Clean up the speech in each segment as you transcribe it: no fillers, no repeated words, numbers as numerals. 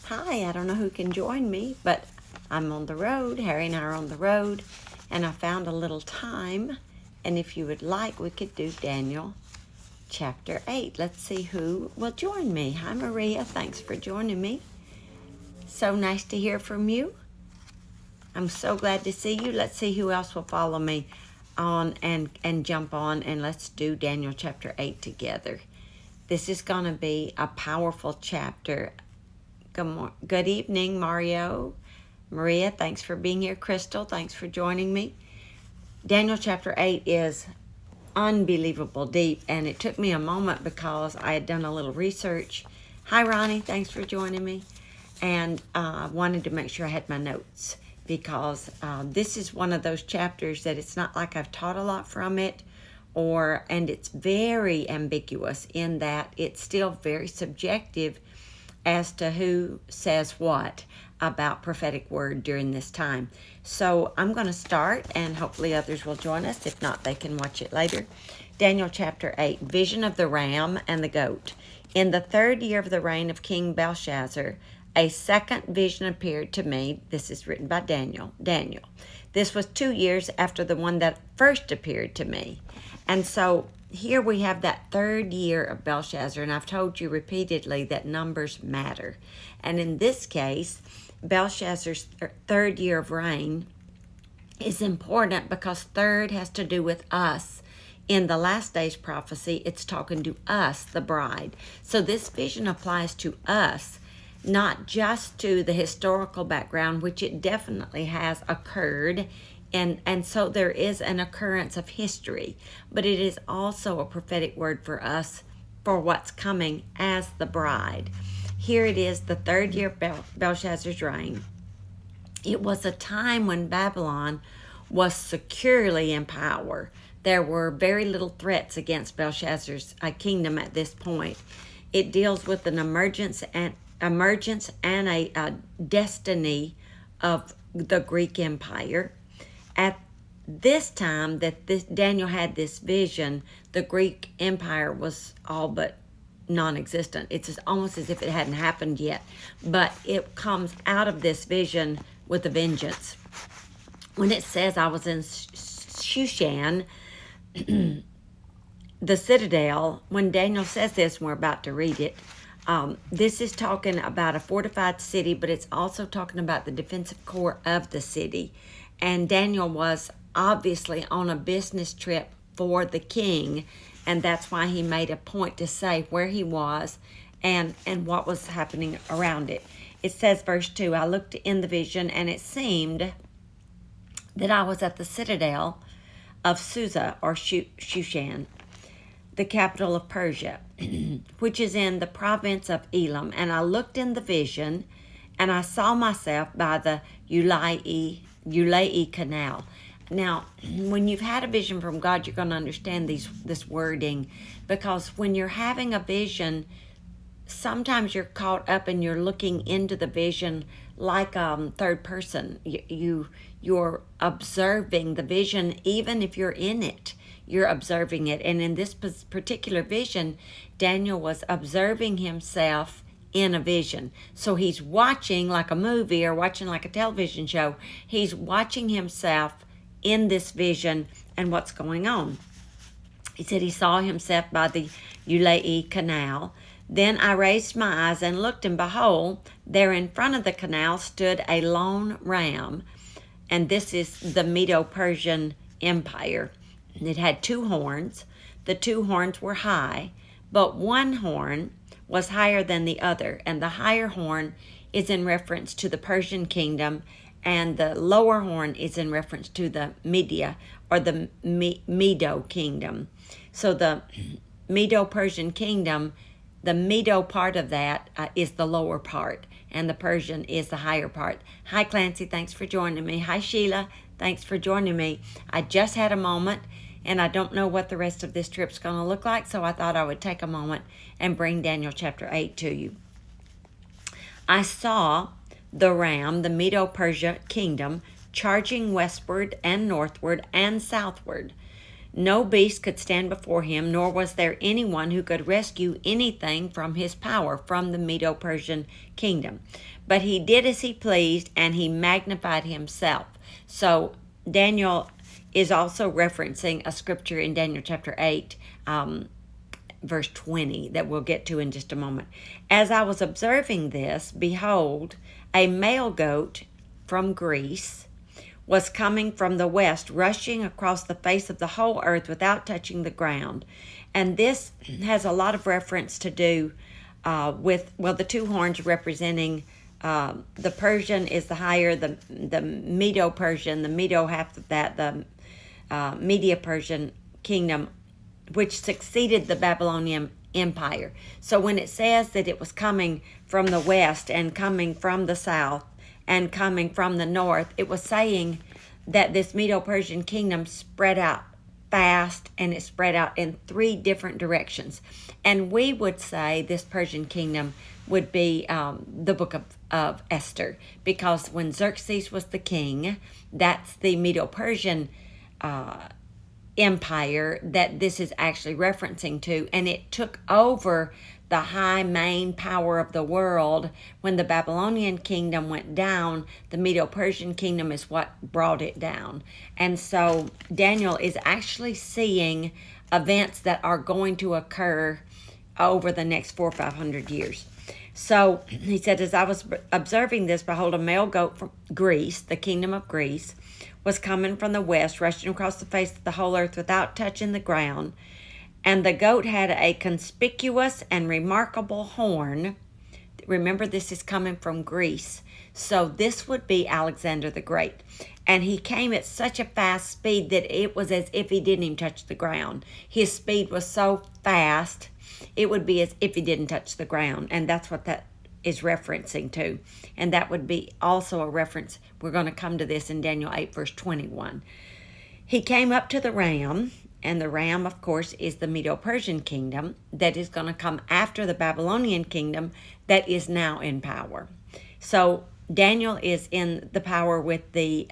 Hi, I don't know who can join me, but I'm on the road. Harry and I are on the road, and I found a little time. And if you would like, we could do Daniel chapter 8. Let's see who will join me. Hi, Maria. Thanks for joining me. So nice to hear from you. I'm so glad to see you. Let's see who else will follow me on and jump on, and let's do Daniel chapter 8 together. This is going to be a powerful chapter. Good evening, Mario. Maria, thanks for being here. Crystal, thanks for joining me. Daniel chapter 8 is unbelievable deep, and it took me a moment because I had done a little research. Hi, Ronnie, thanks for joining me. And I wanted to make sure I had my notes because this is one of those chapters that it's not like I've taught a lot from it, and it's very ambiguous in that it's still very subjective as to who says what about prophetic word during this time. So I'm going to start, and hopefully others will join us. If not, they can watch it later. Daniel chapter 8, vision of the ram and the goat. In the 3rd year of the reign of King Belshazzar, a second vision appeared to me. This is written by Daniel. This was 2 years after the one that first appeared to me. And so here we have that 3rd year of Belshazzar, and I've told you repeatedly that numbers matter. And in this case, Belshazzar's 3rd year of reign is important because 3rd has to do with us. In the last days prophecy, it's talking to us, the bride. So this vision applies to us, not just to the historical background, which it definitely has occurred. And so there is an occurrence of history, but it is also a prophetic word for us for what's coming as the bride. Here it is, the 3rd year of Belshazzar's reign. It was a time when Babylon was securely in power. There were very little threats against Belshazzar's kingdom at this point. It deals with an emergence and a destiny of the Greek Empire. At this time that Daniel had this vision, the Greek Empire was all but non-existent. It's almost as if it hadn't happened yet, but it comes out of this vision with a vengeance. When it says, I was in Shushan, the citadel, when Daniel says this, and we're about to read it, this is talking about a fortified city, but it's also talking about the defensive core of the city. And Daniel was obviously on a business trip for the king, and that's why he made a point to say where he was and what was happening around it. It says, verse 2, I looked in the vision, and it seemed that I was at the citadel of Susa, or Shushan, the capital of Persia, which is in the province of Elam. And I looked in the vision, and I saw myself by the Ulai Canal. Now, when you've had a vision from God, you're going to understand this wording, because when you're having a vision, sometimes you're caught up and you're looking into the vision like third person. You're observing the vision, even if you're in it. You're observing it. And in this particular vision, Daniel was observing himself in a vision. So he's watching like a movie or watching like a television show. He's watching himself in this vision and what's going on. He said he saw himself by the Ulai Canal. Then I raised my eyes and looked, and behold, there in front of the canal stood a lone ram. And this is the Medo-Persian Empire. It had 2 horns. The 2 horns were high, but one horn was higher than the other, and the higher horn is in reference to the Persian kingdom, and the lower horn is in reference to the Media, or the Medo kingdom. So the Medo-Persian kingdom, the Medo part of that is the lower part, and the Persian is the higher part. Hi, Clancy, thanks for joining me. Hi, Sheila, thanks for joining me. I just had a moment, and I don't know what the rest of this trip's going to look like, so I thought I would take a moment and bring Daniel chapter 8 to you. I saw the ram, the Medo-Persia kingdom, charging westward and northward and southward. No beast could stand before him, nor was there anyone who could rescue anything from his power, from the Medo-Persian kingdom. But he did as he pleased, and he magnified himself. So Daniel is also referencing a scripture in Daniel chapter 8, verse 20, that we'll get to in just a moment. As I was observing this, behold, a male goat from Greece was coming from the west, rushing across the face of the whole earth without touching the ground. And this has a lot of reference to do with, well, the two horns representing the Persian is the higher, the Medo-Persian, the Medo half of that, the Media-Persian kingdom, which succeeded the Babylonian Empire. So when it says that it was coming from the west and coming from the south and coming from the north, it was saying that this Medo-Persian kingdom spread out fast, and it spread out in 3 different directions. And we would say this Persian kingdom would be the book of Esther, because when Xerxes was the king, that's the Medo-Persian empire that this is actually referencing to, and it took over the high main power of the world. When the Babylonian kingdom went down, the Medo-Persian kingdom is what brought it down. And so Daniel is actually seeing events that are going to occur over the next 400 or 500 years. So he said, as I was observing this, behold, a male goat from Greece, the kingdom of Greece, was coming from the west, rushing across the face of the whole earth without touching the ground. And the goat had a conspicuous and remarkable horn. Remember, this is coming from Greece. So this would be Alexander the Great. And he came at such a fast speed that it was as if he didn't even touch the ground. His speed was so fast, it would be as if he didn't touch the ground. And that's what that is referencing to. And that would be also a reference. We're going to come to this in Daniel 8, verse 21. He came up to the ram, and the ram, of course, is the Medo-Persian kingdom that is going to come after the Babylonian kingdom that is now in power. So Daniel is in the power with the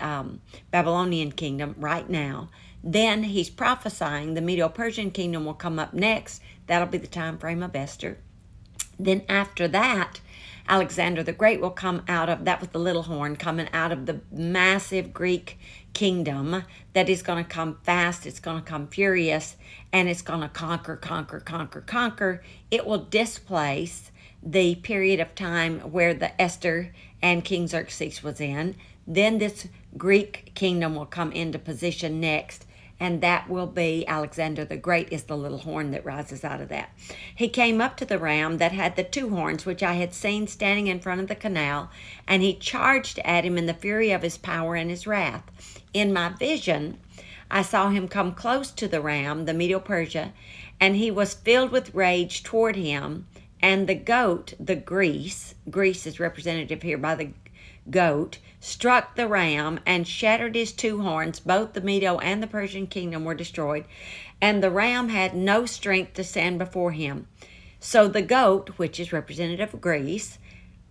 Babylonian kingdom right now. Then he's prophesying the Medo-Persian kingdom will come up next. That'll be the time frame of Esther. Then after that, Alexander the Great will come out of, that was the little horn, coming out of the massive Greek kingdom that is going to come fast, it's going to come furious, and it's going to conquer. It will displace the period of time where the Esther and King Xerxes was in. Then this Greek kingdom will come into position next, and that will be Alexander the Great is the little horn that rises out of that. He came up to the ram that had the 2 horns, which I had seen standing in front of the canal, and he charged at him in the fury of his power and his wrath. In my vision, I saw him come close to the ram, the Medo-Persia, and he was filled with rage toward him, and the goat, the Greece is representative here by the goat, struck the ram and shattered his 2 horns. Both the Medo and the Persian kingdom were destroyed, and the ram had no strength to stand before him. So the goat, which is representative of Greece,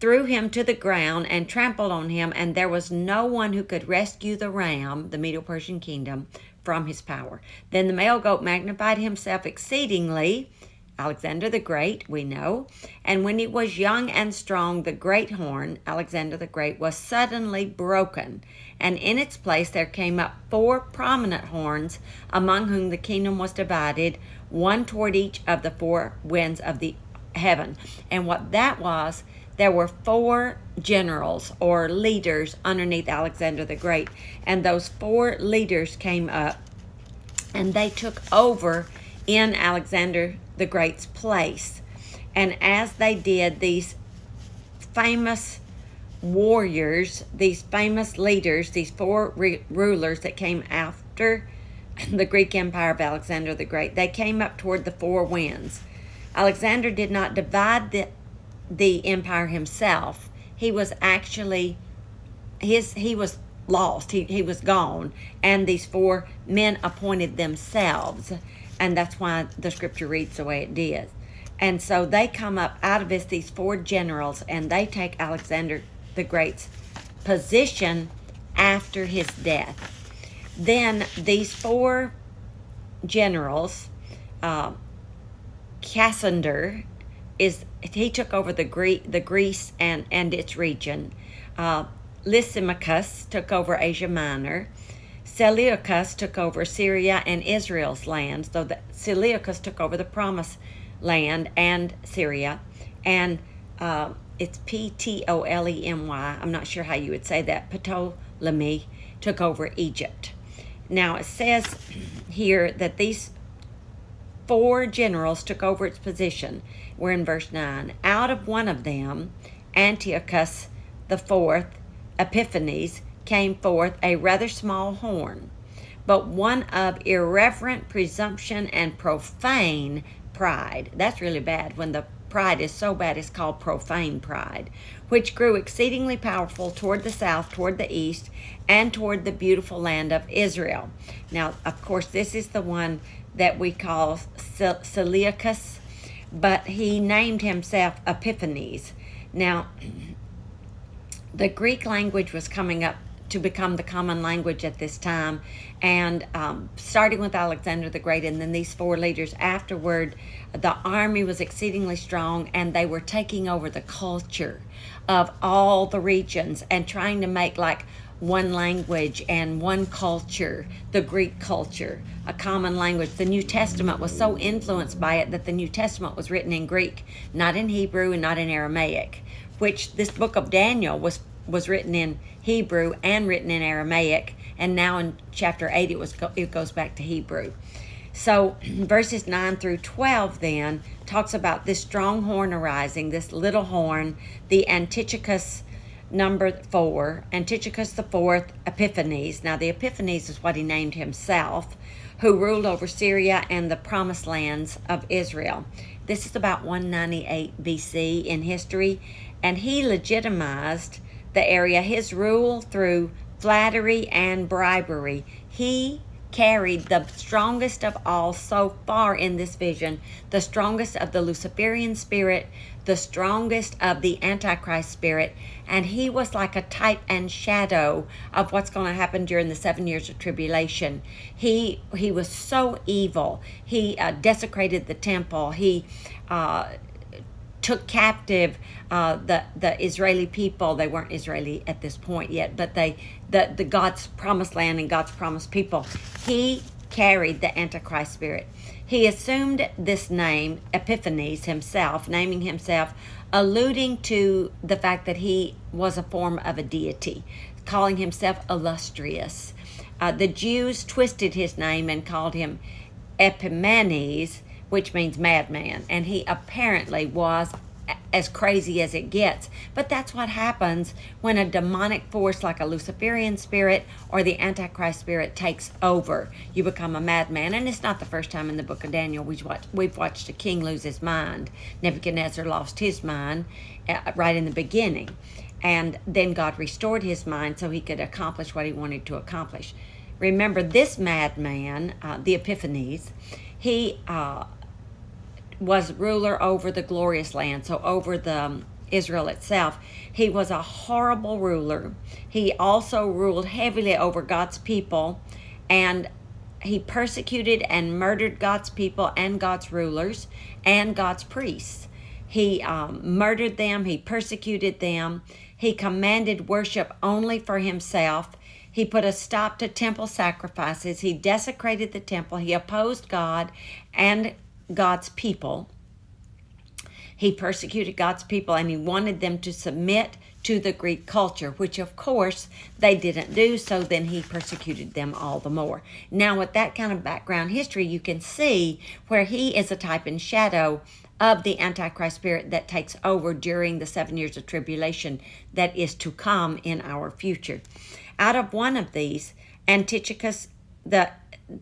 threw him to the ground and trampled on him, and there was no one who could rescue the ram, the Medo-Persian kingdom, from his power. Then the male goat magnified himself exceedingly, Alexander the Great, we know, and when he was young and strong, the great horn, Alexander the Great, was suddenly broken, and in its place there came up 4 prominent horns, among whom the kingdom was divided, one toward each of the 4 winds of the heaven. And what that was, there were 4 generals or leaders underneath Alexander the Great, and those 4 leaders came up, and they took over in Alexander the Great's place. And as they did, these famous warriors, these famous leaders, these 4 rulers that came after the Greek Empire of Alexander the Great, they came up toward the 4 winds. Alexander did not divide the empire himself. He was actually, he was lost. He was gone. And these 4 men appointed themselves. And that's why the scripture reads the way it did. And so they come up out of this, these 4 generals, and they take Alexander the Great's position after his death. Then these 4 generals, Cassander, he took over the Greece and its region. Lysimachus took over Asia Minor. Seleucus took over Syria and Israel's land. So Seleucus took over the Promised Land and Syria. And it's Ptolemy. I'm not sure how you would say that. Ptolemy took over Egypt. Now it says here that these 4 generals took over its position. We're in verse 9. Out of one of them, Antiochus the fourth, Epiphanes, came forth a rather small horn, but one of irreverent presumption and profane pride. That's really bad. When the pride is so bad, it's called profane pride, which grew exceedingly powerful toward the south, toward the east, and toward the beautiful land of Israel. Now, of course, this is the one that we call Seleucus, but he named himself Epiphanes. Now, the Greek language was coming up to become the common language at this time, and starting with Alexander the Great and then these 4 leaders afterward, the army was exceedingly strong, and they were taking over the culture of all the regions and trying to make like one language and one culture, the Greek culture, a common language. The New Testament was so influenced by it that the New Testament was written in Greek, not in Hebrew and not in Aramaic, which this book of Daniel was written in Hebrew and written in Aramaic, and now in chapter 8 it goes back to Hebrew. So verses 9 through 12 then talks about this strong horn arising, this little horn, the Antiochus number 4, Antiochus the fourth, Epiphanes. Now the Epiphanes is what he named himself, who ruled over Syria and the promised lands of Israel. This is about 198 BC in history, and he legitimized the area, his rule through flattery and bribery. He carried the strongest of all so far in this vision, the strongest of the Luciferian spirit, the strongest of the Antichrist spirit, and he was like a type and shadow of what's going to happen during the 7 years of tribulation. He was so evil. He desecrated the temple. He took captive the Israeli people. They weren't Israeli at this point yet, but the God's promised land and God's promised people. He carried the Antichrist spirit. He assumed this name, Epiphanes, himself, naming himself, alluding to the fact that he was a form of a deity, calling himself illustrious. The Jews twisted his name and called him Epimanes, which means madman, and he apparently was as crazy as it gets. But that's what happens when a demonic force like a Luciferian spirit or the Antichrist spirit takes over. You become a madman, and it's not the first time in the book of Daniel we've watched a king lose his mind. Nebuchadnezzar lost his mind right in the beginning, and then God restored his mind so he could accomplish what he wanted to accomplish. Remember, this madman, the Epiphanes, he was ruler over the glorious land, so over the Israel itself. He was a horrible ruler. He also ruled heavily over God's people, and he persecuted and murdered God's people and God's rulers and God's priests. He murdered them. He persecuted them. He commanded worship only for himself. He put a stop to temple sacrifices. He desecrated the temple. He opposed God and God's people. He persecuted God's people, and he wanted them to submit to the Greek culture, which of course they didn't do, so then he persecuted them all the more. Now with that kind of background history, you can see where he is a type and shadow of the Antichrist spirit that takes over during the 7 years of tribulation that is to come in our future. Out of one of these, Antiochus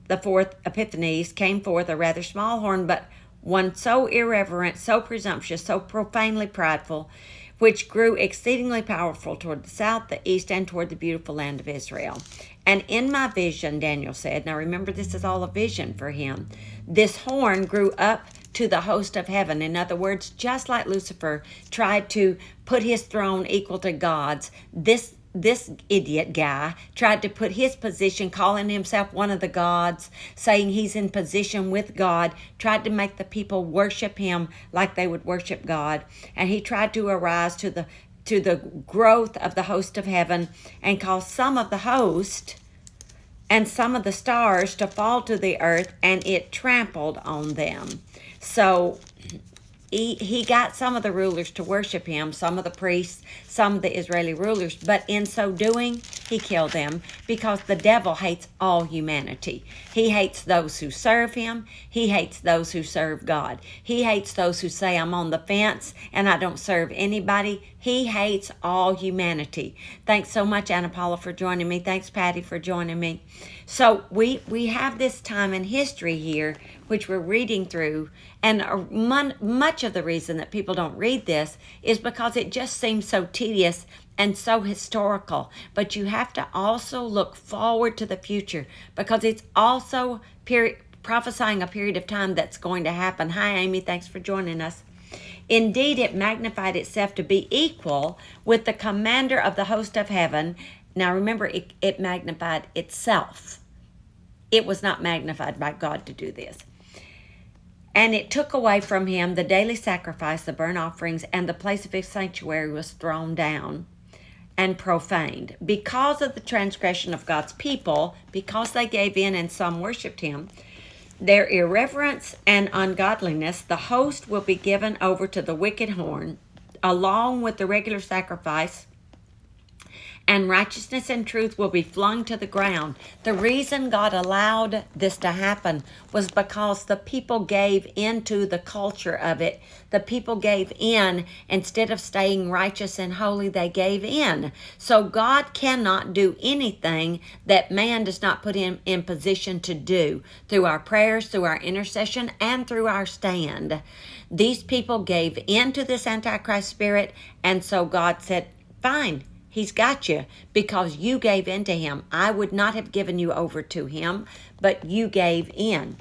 the fourth, Epiphanes, came forth a rather small horn, but one so irreverent, so presumptuous, so profanely prideful, which grew exceedingly powerful toward the south, the east, and toward the beautiful land of Israel. And in my vision, Daniel said, now remember, this is all a vision for him, this horn grew up to the host of heaven. In other words, just like Lucifer tried to put his throne equal to God's, this this idiot guy tried to put his position, calling himself one of the gods, saying he's in position with God, tried to make the people worship him like they would worship God. And he tried to arise to the growth of the host of heaven and cause some of the host and some of the stars to fall to the earth, and it trampled on them. So he got some of the rulers to worship him, some of the priests, some of the Israeli rulers, but in so doing, he killed them, because the devil hates all humanity. He hates those who serve him. He hates those who serve God. He hates those who say, I'm on the fence and I don't serve anybody. He hates all humanity. Thanks so much, Anna Paula, for joining me. Thanks, Patty, for joining me. So we have this time in history here, which we're reading through, and much of the reason that people don't read this is because it just seems so tedious and so historical. But you have to also look forward to the future, because it's also prophesying a period of time that's going to happen. Hi, Amy. Thanks for joining us. Indeed, it magnified itself to be equal with the commander of the host of heaven. Now remember, it magnified itself. It was not magnified by God to do this. And it took away from him the daily sacrifice, the burnt offerings, and the place of his sanctuary was thrown down and profaned. Because of the transgression of God's people, because they gave in and some worshipped him, their irreverence and ungodliness, the host will be given over to the wicked horn, along with the regular sacrifice, and righteousness and truth will be flung to the ground. The reason God allowed this to happen was because the people gave into the culture of it. The people gave in. Instead of staying righteous and holy, they gave in. So God cannot do anything that man does not put him in position to do, through our prayers, through our intercession, and through our stand. These people gave into this Antichrist spirit, and so God said, fine, he's got you because you gave in to him. I would not have given you over to him, but you gave in.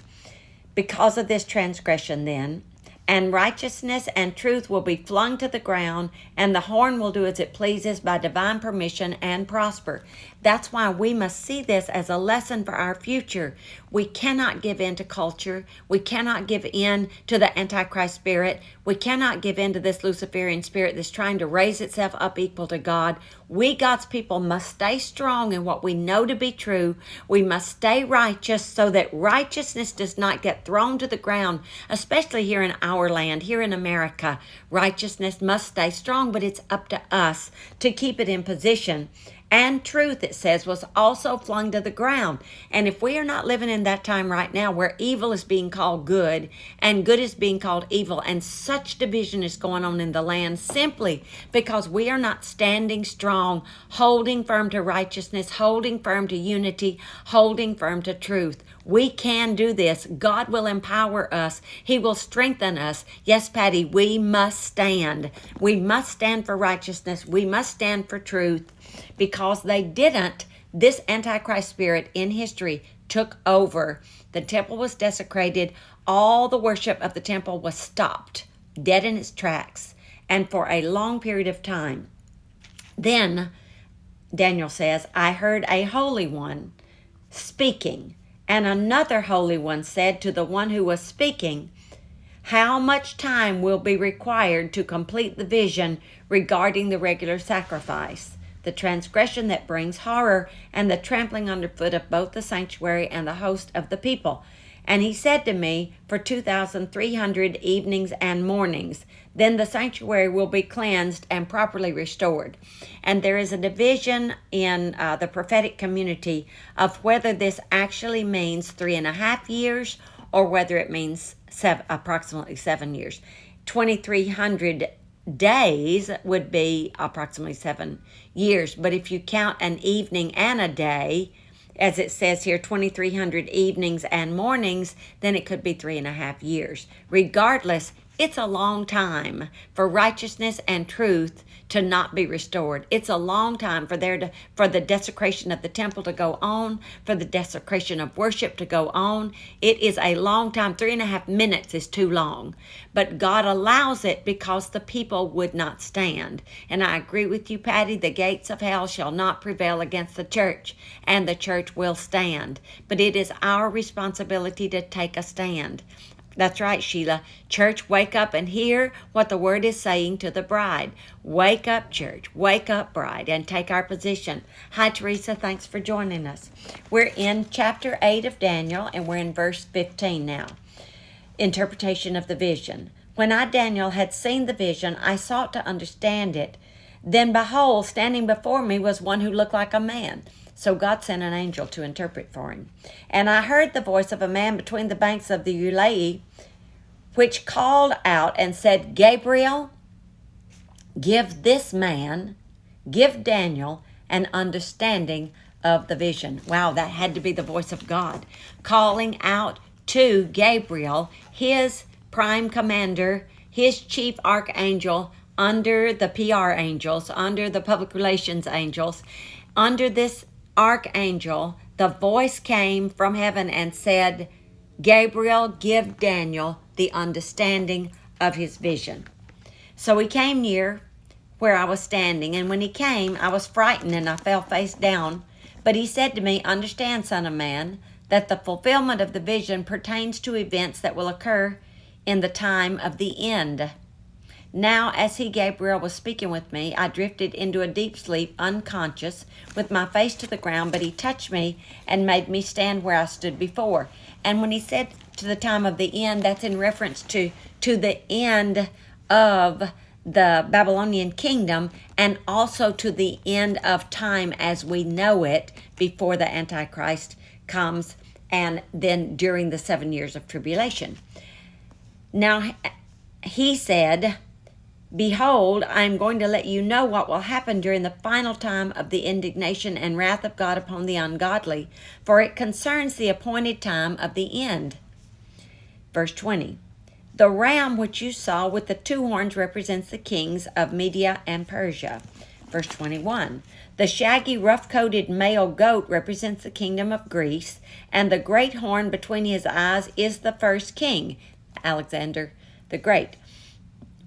Because of this transgression then, and righteousness and truth will be flung to the ground, and the horn will do as it pleases by divine permission and prosper. That's why we must see this as a lesson for our future. We cannot give in to culture. We cannot give in to the Antichrist spirit. We cannot give in to this Luciferian spirit that's trying to raise itself up equal to God. We, God's people, must stay strong in what we know to be true. We must stay righteous so that righteousness does not get thrown to the ground, especially here in our land, here in America. Righteousness must stay strong, but it's up to us to keep it in position. And truth, it says, was also flung to the ground. And if we are not living in that time right now where evil is being called good and good is being called evil, and such division is going on in the land simply because we are not standing strong, holding firm to righteousness, holding firm to unity, holding firm to truth. We can do this. God will empower us. He will strengthen us. Yes, Patty, we must stand. We must stand for righteousness. We must stand for truth. Because they didn't, this Antichrist spirit in history took over. The temple was desecrated. All the worship of the temple was stopped, dead in its tracks, and for a long period of time. Then, Daniel says, I heard a holy one speaking, and another holy one said to the one who was speaking, how much time will be required to complete the vision regarding the regular sacrifice, the transgression that brings horror, and the trampling underfoot of both the sanctuary and the host of the people? And he said to me, for 2,300 evenings and mornings, then the sanctuary will be cleansed and properly restored. And there is a division in the prophetic community of whether this actually means 3.5 years or whether it means approximately 7 years. 2,300 days would be approximately 7 years. But if you count an evening and a day, as it says here, 2,300 evenings and mornings, then it could be 3.5 years. Regardless, it's a long time for righteousness and truth to not be restored. It's a long time for the desecration of the temple to go on, for the desecration of worship to go on. It is a long time. 3.5 minutes is too long. But God allows it because the people would not stand. And I agree with you, Patty, the gates of hell shall not prevail against the church, and the church will stand. But it is our responsibility to take a stand. That's right, Sheila. Church, wake up and hear what the word is saying to the bride. Wake up, church. Wake up, bride, and take our position. Hi, Teresa. Thanks for joining us. We're in chapter 8 of Daniel, and we're in verse 15 now. Interpretation of the vision. When I, Daniel, had seen the vision, I sought to understand it. Then behold, standing before me was one who looked like a man. So God sent an angel to interpret for him. And I heard the voice of a man between the banks of the Ulai, which called out and said, Gabriel, give Daniel an understanding of the vision. Wow, that had to be the voice of God calling out to Gabriel, his prime commander, his chief archangel, under the PR angels, under the public relations angels, under this archangel. The voice came from heaven and said, Gabriel, give Daniel the understanding of his vision. So he came near where I was standing, and when he came, I was frightened and I fell face down. But he said to me, understand, son of man, that the fulfillment of the vision pertains to events that will occur in the time of the end. Now, as he, Gabriel, was speaking with me, I drifted into a deep sleep, unconscious, with my face to the ground, but he touched me and made me stand where I stood before. And when he said to the time of the end, that's in reference to the end of the Babylonian kingdom, and also to the end of time as we know it before the Antichrist comes, and then during the 7 years of tribulation. Now, he said, behold, I am going to let you know what will happen during the final time of the indignation and wrath of God upon the ungodly, for it concerns the appointed time of the end. Verse 20. The ram which you saw with the 2 horns represents the kings of Media and Persia. Verse 21. The shaggy, rough-coated male goat represents the kingdom of Greece, and the great horn between his eyes is the first king, Alexander the Great.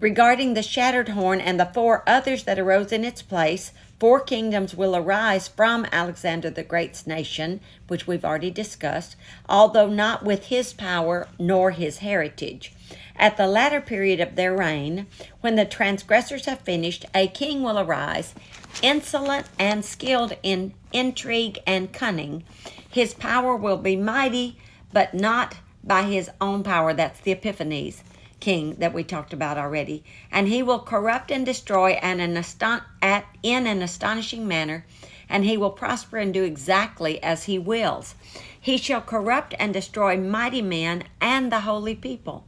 Regarding the shattered horn and the 4 others that arose in its place, 4 kingdoms will arise from Alexander the Great's nation, which we've already discussed, although not with his power nor his heritage. At the latter period of their reign, when the transgressors have finished, a king will arise, insolent and skilled in intrigue and cunning. His power will be mighty, but not by his own power. That's the Epiphanes king that we talked about already. And he will corrupt and destroy in an astonishing manner, and he will prosper and do exactly as he wills. He shall corrupt and destroy mighty men and the holy people.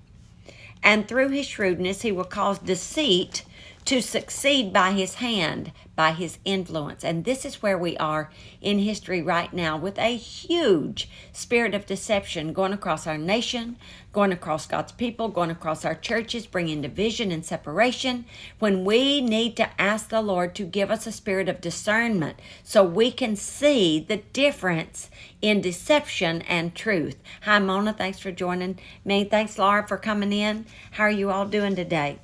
And through his shrewdness he will cause deceit to succeed by his hand, by his influence. And this is where we are in history right now, with a huge spirit of deception going across our nation, going across God's people, going across our churches, bringing division and separation, when we need to ask the Lord to give us a spirit of discernment so we can see the difference in deception and truth. Hi, Mona. Thanks for joining me. Thanks, Laura, for coming in. How are you all doing today?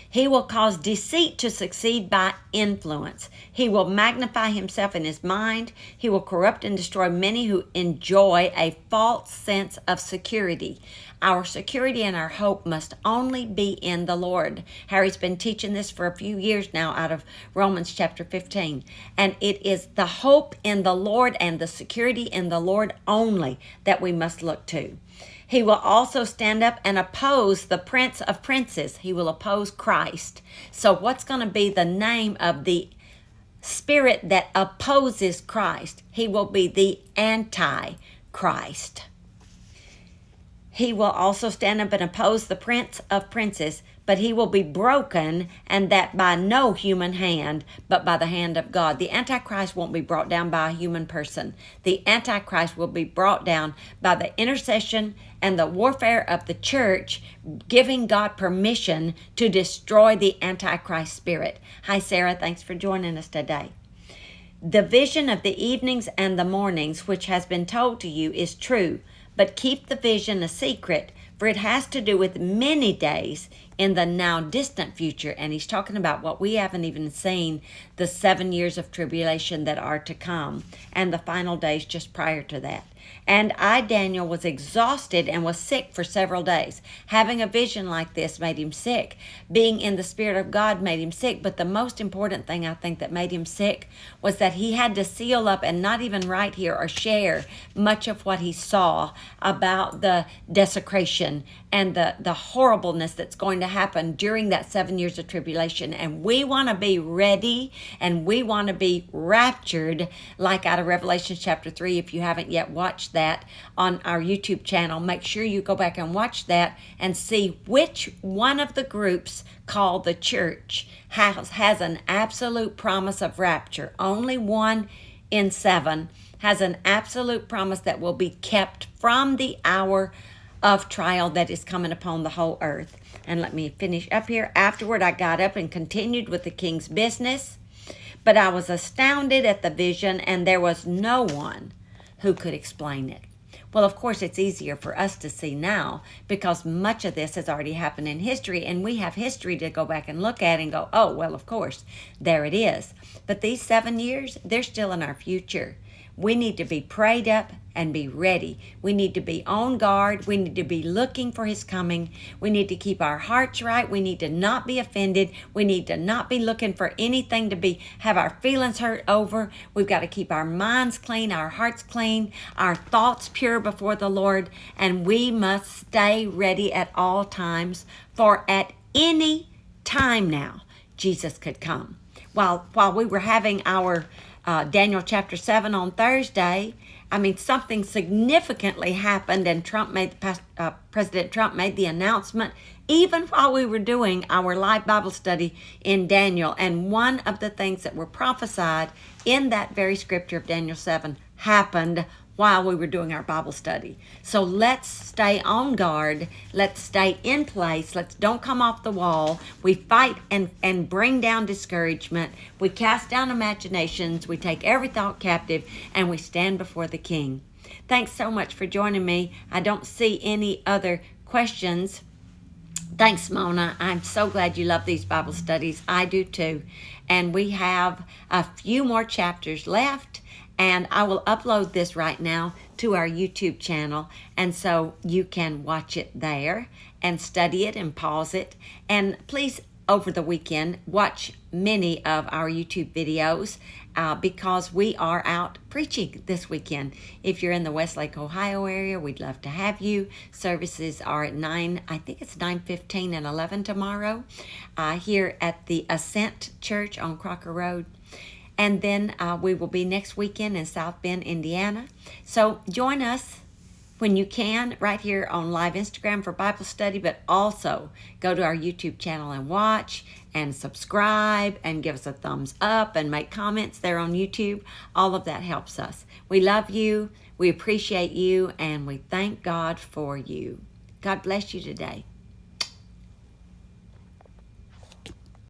He will cause deceit to succeed by influence. He will magnify himself in his mind. He will corrupt and destroy many who enjoy a false sense of security. Our security and our hope must only be in the Lord. Harry's been teaching this for a few years now out of Romans chapter 15. And it is the hope in the Lord and the security in the Lord only that we must look to. He will also stand up and oppose the Prince of Princes. He will oppose Christ. So what's going to be the name of the spirit that opposes Christ? He will be the Antichrist. He will also stand up and oppose the Prince of Princes, but he will be broken, and that by no human hand, but by the hand of God. The Antichrist won't be brought down by a human person. The Antichrist will be brought down by the intercession and the warfare of the church, giving God permission to destroy the Antichrist spirit. Hi, Sarah. Thanks for joining us today. The vision of the evenings and the mornings, which has been told to you, is true, but keep the vision a secret, for it has to do with many days in the now distant future. And he's talking about what we haven't even seen, the 7 years of tribulation that are to come, and the final days just prior to that. And I, Daniel, was exhausted and was sick for several days. Having a vision like this made him sick. Being in the Spirit of God made him sick. But the most important thing I think that made him sick was that he had to seal up and not even write here or share much of what he saw about the desecration and the horribleness that's going to happen during that 7 years of tribulation. And we want to be ready, and we want to be raptured, like out of Revelation chapter 3. If you haven't yet watched that on our YouTube channel, make sure you go back and watch that and see which one of the groups called the church has an absolute promise of rapture. Only 1 in 7 has an absolute promise that will be kept from the hour of trial that is coming upon the whole earth. And let me finish up here. Afterward, I got up and continued with the king's business, but I was astounded at the vision, and there was no one who could explain it. Well, of course, it's easier for us to see now because much of this has already happened in history, and we have history to go back and look at and go, oh, well, of course, there it is. But these 7 years, they're still in our future. We need to be prayed up and be ready. We need to be on guard. We need to be looking for his coming. We need to keep our hearts right. We need to not be offended. We need to not be looking for anything to have our feelings hurt over. We've got to keep our minds clean, our hearts clean, our thoughts pure before the Lord. And we must stay ready at all times, for at any time now, Jesus could come. While we were having our Daniel chapter 7 on Thursday, something significantly happened, and President Trump made the announcement even while we were doing our live Bible study in Daniel. And one of the things that were prophesied in that very scripture of Daniel 7 happened while we were doing our Bible study. So let's stay on guard. Let's stay in place. Don't come off the wall. We fight and bring down discouragement. We cast down imaginations. We take every thought captive, and we stand before the King. Thanks so much for joining me. I don't see any other questions. Thanks, Mona. I'm so glad you love these Bible studies. I do too. And we have a few more chapters left, and I will upload this right now to our YouTube channel, and so you can watch it there and study it and pause it. And please, over the weekend, watch many of our YouTube videos because we are out preaching this weekend. If you're in the Westlake, Ohio area, we'd love to have you. Services are at 9:15 and 11 tomorrow here at the Ascent Church on Crocker Road. And then we will be next weekend in South Bend, Indiana. So join us when you can right here on live Instagram for Bible study, but also go to our YouTube channel and watch and subscribe and give us a thumbs up and make comments there on YouTube. All of that helps us. We love you, we appreciate you, and we thank God for you. God bless you today.